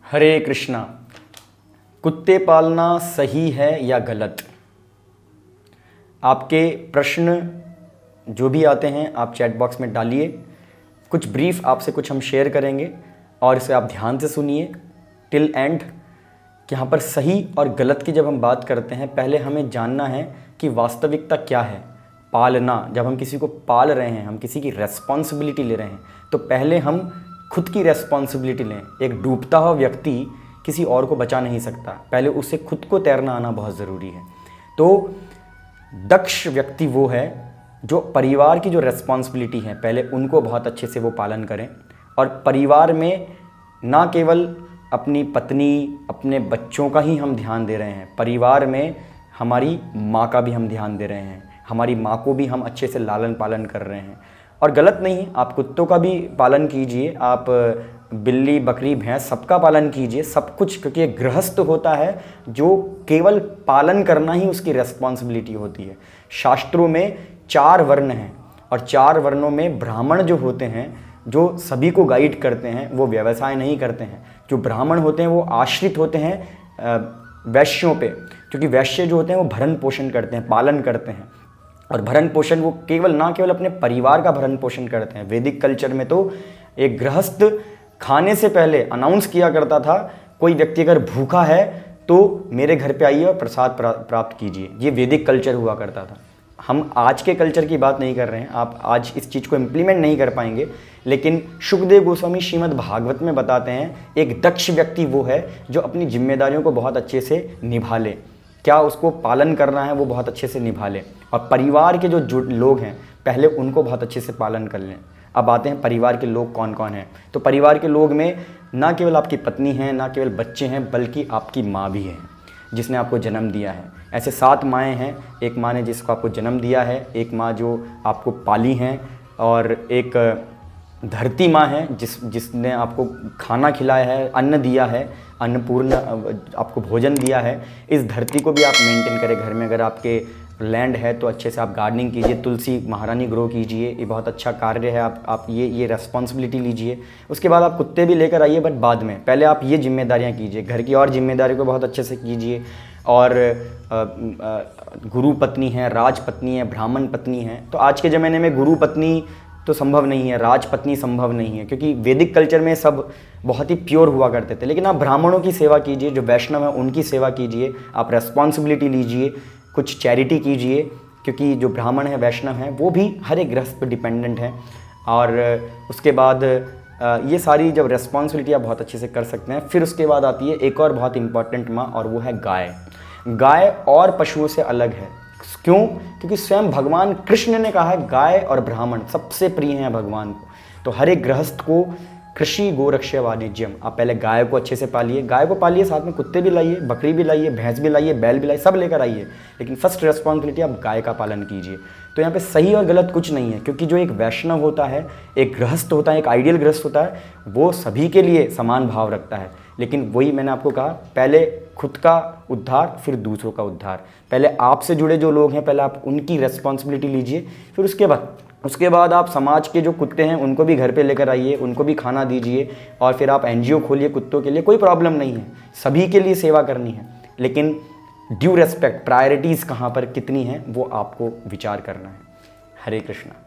हरे कृष्णा। कुत्ते पालना सही है या गलत? आपके प्रश्न जो भी आते हैं आप चैट बॉक्स में डालिए। कुछ ब्रीफ आपसे कुछ हम शेयर करेंगे और इसे आप ध्यान से सुनिए टिल एंड। यहाँ पर सही और गलत की जब हम बात करते हैं, पहले हमें जानना है कि वास्तविकता क्या है। पालना, जब हम किसी को पाल रहे हैं, हम किसी की रेस्पॉन्सिबिलिटी ले रहे हैं, तो पहले हम खुद की रेस्पॉन्सिबिलिटी लें। एक डूबता हुआ व्यक्ति किसी और को बचा नहीं सकता, पहले उसे खुद को तैरना आना बहुत ज़रूरी है। तो दक्ष व्यक्ति वो है जो परिवार की जो रेस्पॉन्सिबिलिटी है, पहले उनको बहुत अच्छे से वो पालन करें। और परिवार में ना केवल अपनी पत्नी, अपने बच्चों का ही हम ध्यान दे रहे हैं, परिवार में हमारी माँ का भी हम ध्यान दे रहे हैं, हमारी माँ को भी हम अच्छे से लालन पालन कर रहे हैं। और गलत नहीं, आप कुत्तों का भी पालन कीजिए, आप बिल्ली, बकरी, भैंस सबका पालन कीजिए, सब कुछ, क्योंकि एक गृहस्थ होता है जो केवल पालन करना ही उसकी रेस्पॉन्सिबिलिटी होती है। शास्त्रों में 4 वर्ण हैं और 4 वर्णों में ब्राह्मण जो होते हैं, जो सभी को गाइड करते हैं, वो व्यवसाय नहीं करते हैं। जो ब्राह्मण होते हैं वो आश्रित होते हैं वैश्यों पे, क्योंकि वैश्य जो होते हैं वो भरण पोषण करते हैं, पालन करते हैं। और भरण पोषण वो ना केवल अपने परिवार का भरण पोषण करते हैं। वैदिक कल्चर में तो एक गृहस्थ खाने से पहले अनाउंस किया करता था, कोई व्यक्ति अगर भूखा है तो मेरे घर पे आइए और प्रसाद प्राप्त कीजिए। ये वैदिक कल्चर हुआ करता था। हम आज के कल्चर की बात नहीं कर रहे हैं, आप आज इस चीज़ को इम्प्लीमेंट नहीं कर पाएंगे, लेकिन शुकदेव गोस्वामी श्रीमद् भागवत में बताते हैं एक दक्ष व्यक्ति वो है जो अपनी जिम्मेदारियों को बहुत अच्छे से निभा ले। क्या उसको पालन करना है वो बहुत अच्छे से निभा ले, और परिवार के जो लोग हैं पहले उनको बहुत अच्छे से पालन कर लें। अब आते हैं परिवार के लोग कौन कौन हैं। तो परिवार के लोग में ना केवल आपकी पत्नी है, ना केवल बच्चे हैं, बल्कि आपकी माँ भी है जिसने आपको जन्म दिया है। ऐसे 7 माएँ हैं। एक माँ ने जिसको आपको जन्म दिया है, एक माँ जो आपको पाली हैं, और एक धरती माँ है जिसने आपको खाना खिलाया है, अन्न दिया है, अन्नपूर्ण आपको भोजन दिया है। इस धरती को भी आप मेंटेन करें घर में। अगर आपके लैंड है तो अच्छे से आप गार्डनिंग कीजिए, तुलसी महारानी ग्रो कीजिए, ये बहुत अच्छा कार्य है। आप ये रेस्पॉन्सिबिलिटी लीजिए। उसके बाद आप कुत्ते भी लेकर आइए, बट बाद में। पहले आप ये जिम्मेदारियाँ कीजिए, घर की और जिम्मेदारी को बहुत अच्छे से कीजिए। और गुरु पत्नी है, राज पत्नी है, ब्राह्मण पत्नी है। तो आज के ज़माने में गुरु पत्नी तो संभव नहीं है, राजपत्नी संभव नहीं है, क्योंकि वैदिक कल्चर में सब बहुत ही प्योर हुआ करते थे। लेकिन आप ब्राह्मणों की सेवा कीजिए, जो वैष्णव हैं उनकी सेवा कीजिए, आप रेस्पॉन्सिबिलिटी लीजिए, कुछ चैरिटी कीजिए, क्योंकि जो ब्राह्मण है, वैष्णव हैं, वो भी हर एक गृहस्थ पर डिपेंडेंट हैं। और उसके बाद ये सारी जब रेस्पॉन्सिबिलिटी आप बहुत अच्छे से कर सकते हैं, फिर उसके बाद आती है एक और बहुत इंपॉर्टेंट माँ, और वो है गाय। गाय और पशुओं से अलग है। क्यों? क्योंकि स्वयं भगवान कृष्ण ने कहा है गाय और ब्राह्मण सबसे प्रिय हैं भगवान को। तो हर एक गृहस्थ को कृषि गोरक्ष्य वाणिज्यम, आप पहले गाय को अच्छे से पालिए, गाय को पालिए, साथ में कुत्ते भी लाइए, बकरी भी लाइए, भैंस भी लाइए, बैल भी लाइए, सब लेकर आइए, लेकिन फर्स्ट रेस्पॉन्सिबिलिटी आप गाय का पालन कीजिए। तो यहाँ पे सही और गलत कुछ नहीं है, क्योंकि जो एक वैष्णव होता है, एक गृहस्थ होता है, एक आइडियल गृहस्थ होता है, वो सभी के लिए समान भाव रखता है। लेकिन वही मैंने आपको कहा, पहले खुद का उद्धार, फिर दूसरों का उद्धार। पहले आपसे जुड़े जो लोग हैं, पहले आप उनकी रेस्पॉन्सिबिलिटी लीजिए, फिर उसके बाद आप समाज के जो कुत्ते हैं उनको भी घर पे लेकर आइए, उनको भी खाना दीजिए, और फिर आप NGO खोलिए कुत्तों के लिए। कोई प्रॉब्लम नहीं है, सभी के लिए सेवा करनी है, लेकिन ड्यू रेस्पेक्ट, प्रायोरिटीज़ कहाँ पर कितनी हैं वो आपको विचार करना है। हरे कृष्णा।